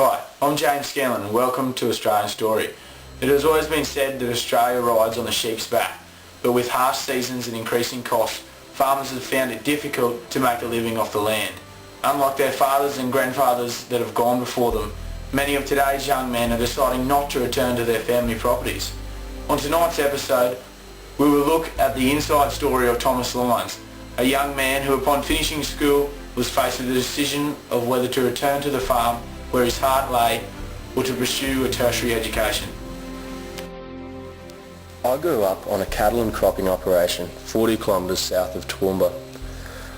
Hi, I'm James Scanlon and welcome to Australian Story. It has always been said that Australia rides on the sheep's back, but with harsh seasons and increasing costs, farmers have found it difficult to make a living off the land. Unlike their fathers and grandfathers that have gone before them, many of today's young men are deciding not to return to their family properties. On tonight's episode, we will look at the inside story of Thomas Lyons, a young man who upon finishing school was faced with the decision of whether to return to the farm where his heart lay or to pursue a tertiary education. I grew up on a cattle and cropping operation 40 kilometres south of Toowoomba.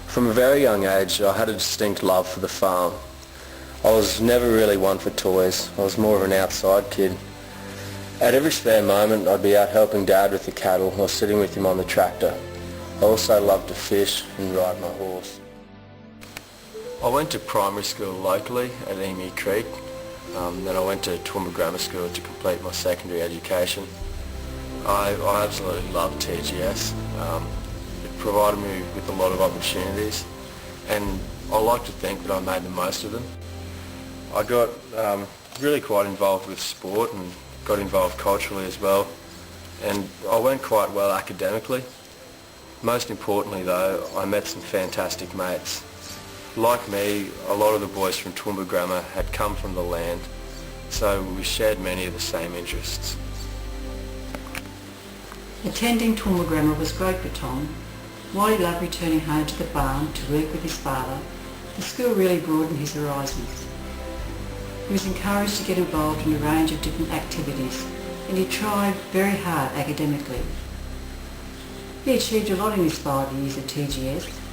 From a very young age I had a distinct love for the farm. I was never really one for toys. I was more of an outside kid. At every spare moment I'd be out helping Dad with the cattle or sitting with him on the tractor. I also loved to fish and ride my horse. I went to primary school locally at Emu Creek. Then I went to Toowoomba Grammar School to complete my secondary education. I absolutely loved TGS. It provided me with a lot of opportunities and I like to think that I made the most of them. I got really quite involved with sport and got involved culturally as well, and I went quite well academically. Most importantly though, I met some fantastic mates. Like me, a lot of the boys from Toowoomba Grammar had come from the land, so we shared many of the same interests. Attending Toowoomba Grammar was great for Tom. While he loved returning home to the farm to work with his father, the school really broadened his horizons. He was encouraged to get involved in a range of different activities, and he tried very hard academically. He achieved a lot in his 5 years at TGS,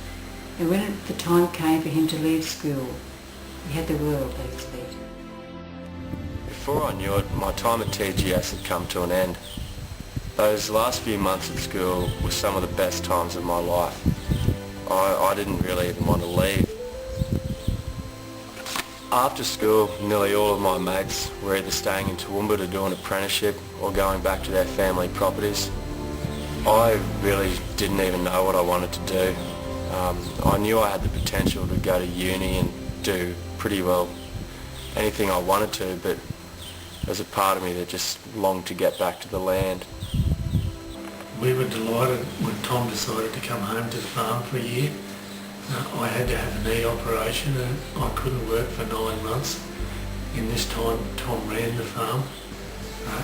and when the time came for him to leave school, he had the world at his feet. Before I knew it, my time at TGS had come to an end. Those last few months at school were some of the best times of my life. I didn't really even want to leave. After school, nearly all of my mates were either staying in Toowoomba to do an apprenticeship or going back to their family properties. I really didn't even know what I wanted to do. I knew I had the potential to go to uni and do pretty well anything I wanted to, but there was a part of me that just longed to get back to the land. We were delighted when Tom decided to come home to the farm for a year. I had to have a knee operation and I couldn't work for 9 months. In this time Tom ran the farm.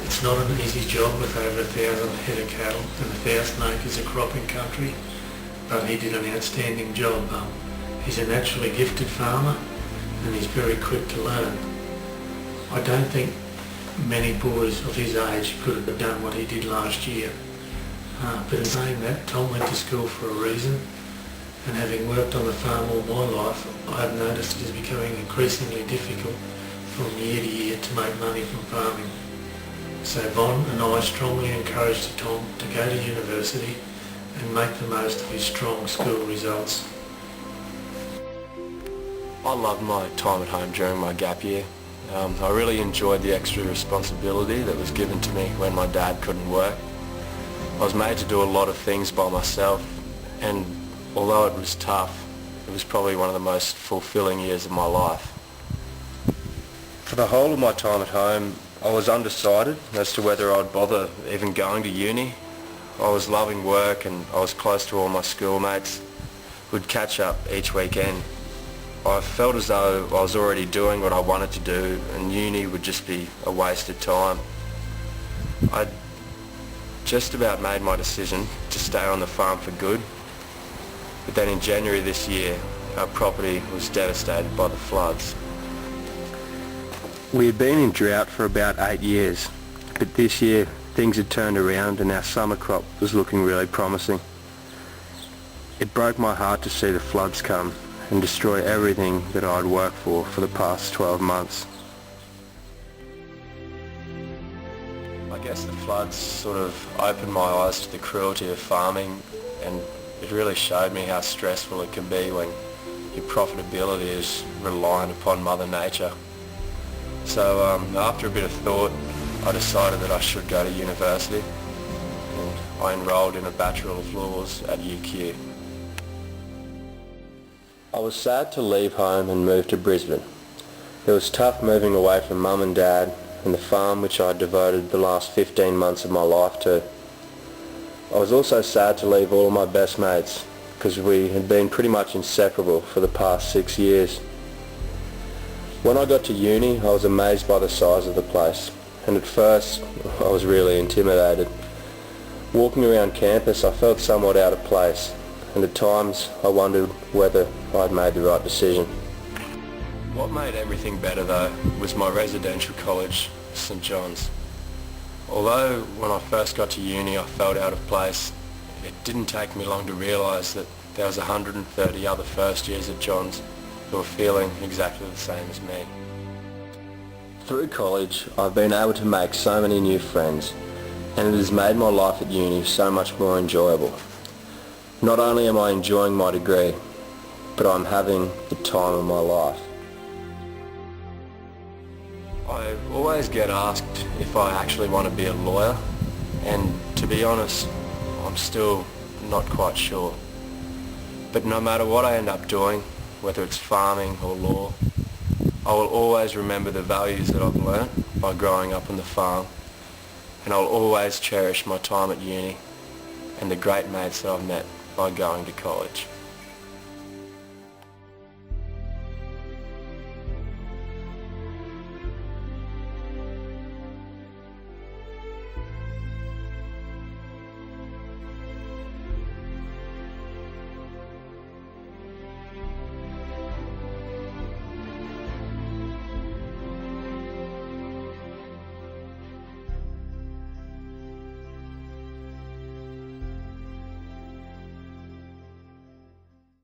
It's not an easy job with over 1,000 head of cattle and 1,000 acres of cropping country, but he did an outstanding job. He's a naturally gifted farmer and he's very quick to learn. I don't think many boys of his age could have done what he did last year. But in saying that, Tom went to school for a reason, and having worked on the farm all my life, I have noticed it is becoming increasingly difficult from year to year to make money from farming. So Von and I strongly encouraged Tom to go to university and make the most of his strong school results. I loved my time at home during my gap year. I really enjoyed the extra responsibility that was given to me when my dad couldn't work. I was made to do a lot of things by myself, and although it was tough, it was probably one of the most fulfilling years of my life. For the whole of my time at home, I was undecided as to whether I'd bother even going to uni. I was loving work and I was close to all my schoolmates. We'd catch up each weekend. I felt as though I was already doing what I wanted to do and uni would just be a waste of time. I'd just about made my decision to stay on the farm for good, but then in January this year our property was devastated by the floods. We had been in drought for about 8 years, but this year things had turned around and our summer crop was looking really promising. It broke my heart to see the floods come and destroy everything that I'd worked for the past 12 months. I guess the floods sort of opened my eyes to the cruelty of farming, and it really showed me how stressful it can be when your profitability is reliant upon Mother Nature. So after a bit of thought, I decided that I should go to university, and I enrolled in a Bachelor of Laws at UQ. I was sad to leave home and move to Brisbane, It was tough moving away from Mum and Dad and the farm which I had devoted the last 15 months of my life to. I was also sad to leave all of my best mates, because we had been pretty much inseparable for the past 6 years. When I got to uni, I was amazed by the size of the place, and at first I was really intimidated. Walking around campus, I felt somewhat out of place, and at times I wondered whether I'd made the right decision. What made everything better though was my residential college, St John's. Although when I first got to uni I felt out of place, it didn't take me long to realise that there was 130 other first years at John's who were feeling exactly the same as me. Through college I've been able to make so many new friends, and it has made my life at uni so much more enjoyable. Not only am I enjoying my degree, but I'm having the time of my life. I always get asked if I actually want to be a lawyer, and to be honest, I'm still not quite sure. But no matter what I end up doing, whether it's farming or law, I will always remember the values that I've learnt by growing up on the farm, and I'll always cherish my time at uni and the great mates that I've met by going to college.